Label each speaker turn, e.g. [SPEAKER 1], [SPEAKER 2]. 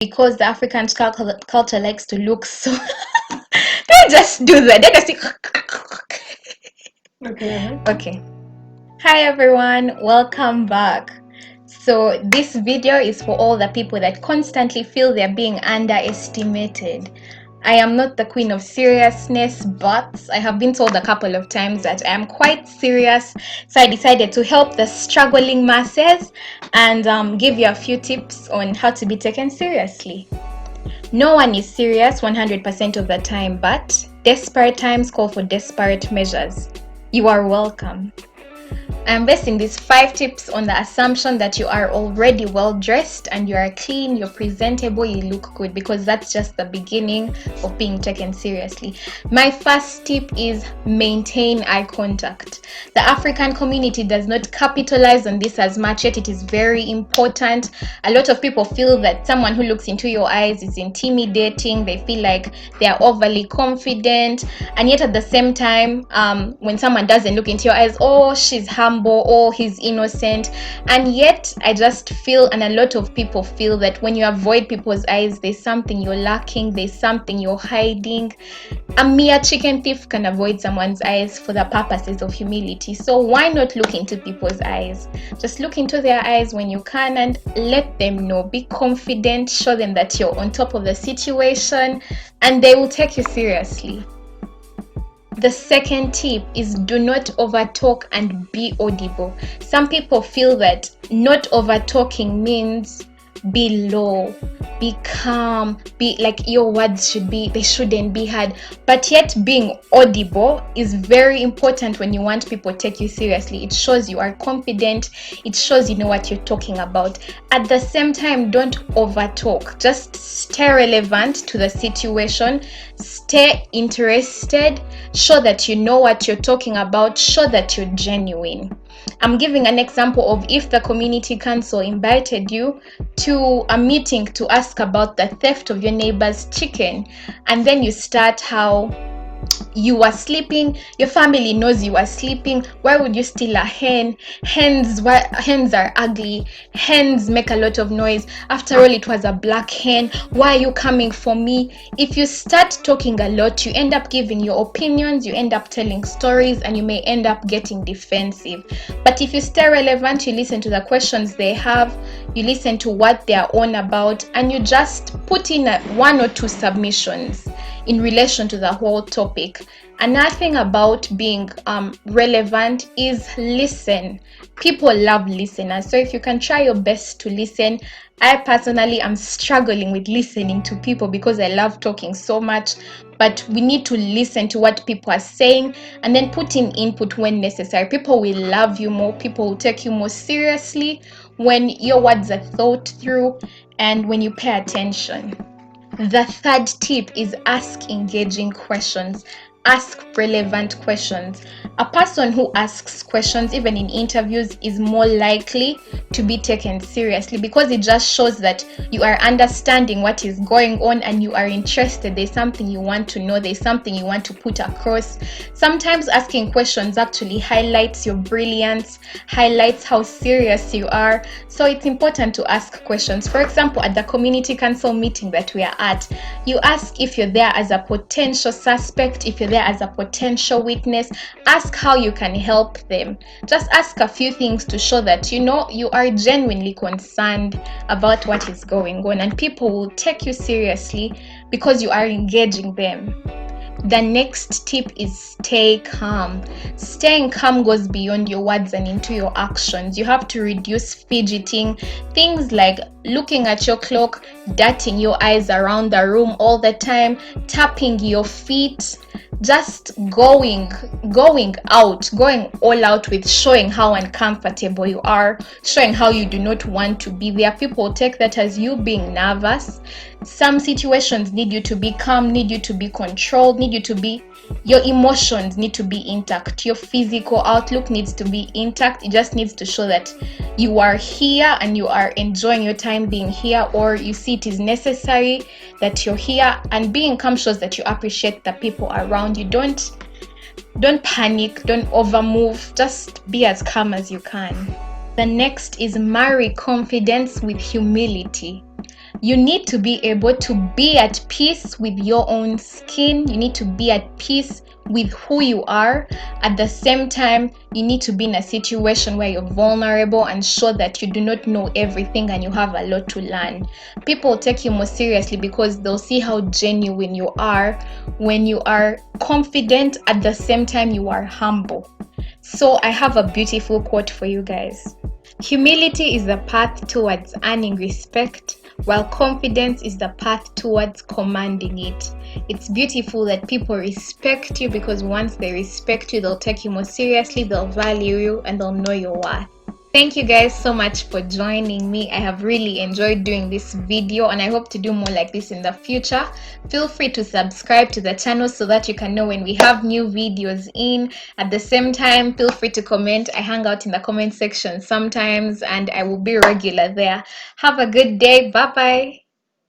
[SPEAKER 1] because the African culture likes to look so. They just do that. They just okay. Hi everyone, welcome back. So this video is for all the people that constantly feel they're being underestimated. I am not the queen of seriousness, but I have been told a couple of times that I am quite serious. So I decided to help the struggling masses and give you a few tips on how to be taken seriously. No one is serious 100% of the time, but desperate times call for desperate measures. You are welcome. I'm basing these 5 tips on the assumption that you are already well dressed and you are clean, you're presentable, you look good, because that's just the beginning of being taken seriously. My first tip is maintain eye contact. The African community does not capitalize on this as much, yet it is very important. A lot of people feel that someone who looks into your eyes is intimidating. They feel like they are overly confident, and yet at the same time, when someone doesn't look into your eyes, oh, she's humble, or he's innocent. And yet I just feel, and a lot of people feel, that when you avoid people's eyes, there's something you're lacking, there's something you're hiding. A mere chicken thief can avoid someone's eyes for the purposes of humility. So why not look into people's eyes? Just look into their eyes when you can and let them know. Be confident, show them that you're on top of the situation, and they will take you seriously. The second tip is do not overtalk and be audible. Some people feel that not overtalking means be low, be calm, be like your words they shouldn't be heard. But yet being audible is very important when you want people to take you seriously. It shows you are confident, it shows you know what you're talking about. At the same time, don't overtalk. Just stay relevant to the situation, stay interested, show that you know what you're talking about, show that you're genuine. I'm giving an example of if the community council invited you to a meeting to ask about the theft of your neighbor's chicken, and then you start how you were sleeping, your family knows you are sleeping. Why would you steal a hen? Hens are ugly. Hens make a lot of noise. After all, it was a black hen. Why are you coming for me? If you start talking a lot, you end up giving your opinions, you end up telling stories, and you may end up getting defensive. But if you stay relevant, you listen to the questions they have, you listen to what they are on about, and you just put in 1 or 2 submissions in relation to the whole topic. Another thing about being relevant is listen. People love listeners, so if you can try your best to listen. I personally am struggling with listening to people because I love talking so much, but we need to listen to what people are saying and then put in input when necessary. People will love you more, people will take you more seriously when your words are thought through and when you pay attention. The third tip is ask engaging questions. Ask relevant questions. A person who asks questions, even in interviews, is more likely to be taken seriously because it just shows that you are understanding what is going on and you are interested. There's something you want to know, there's something you want to put across. Sometimes asking questions actually highlights your brilliance, highlights how serious you are. So it's important to ask questions. For example, at the community council meeting that we are at, you ask if you're there as a potential suspect, if you're there as a potential witness. Ask how you can help them. Just ask a few things to show that you are genuinely concerned about what is going on, and people will take you seriously because you are engaging them. The next tip is stay calm. Staying calm goes beyond your words and into your actions. You have to reduce fidgeting. Things like looking at your clock, darting your eyes around the room all the time, tapping your feet, just going all out with showing how uncomfortable you are, showing how you do not want to be there. People take that as you being nervous. Some situations need you to be calm, need you to be controlled, your emotions need to be intact. Your physical outlook needs to be intact. It just needs to show that you are here and you are enjoying your time being here, or you see it is necessary that you're here. And being calm shows that you appreciate the people around you. Don't panic, don't overmove, just be as calm as you can. The next is marry confidence with humility. You need to be able to be at peace with your own skin. You need to be at peace with who you are. At the same time, you need to be in a situation where you're vulnerable and show that you do not know everything and you have a lot to learn. People take you more seriously because they'll see how genuine you are when you are confident. At the same time, you are humble. So I have a beautiful quote for you guys. Humility is the path towards earning respect, while confidence is the path towards commanding it. It's beautiful that people respect you, because once they respect you, they'll take you more seriously, they'll value you, and they'll know your worth. Thank you guys so much for joining me. I have really enjoyed doing this video and I hope to do more like this in the future. Feel free to subscribe to the channel so that you can know when we have new videos in. At the same time, feel free to comment. I hang out in the comment section sometimes and I will be regular there. Have a good day. Bye bye.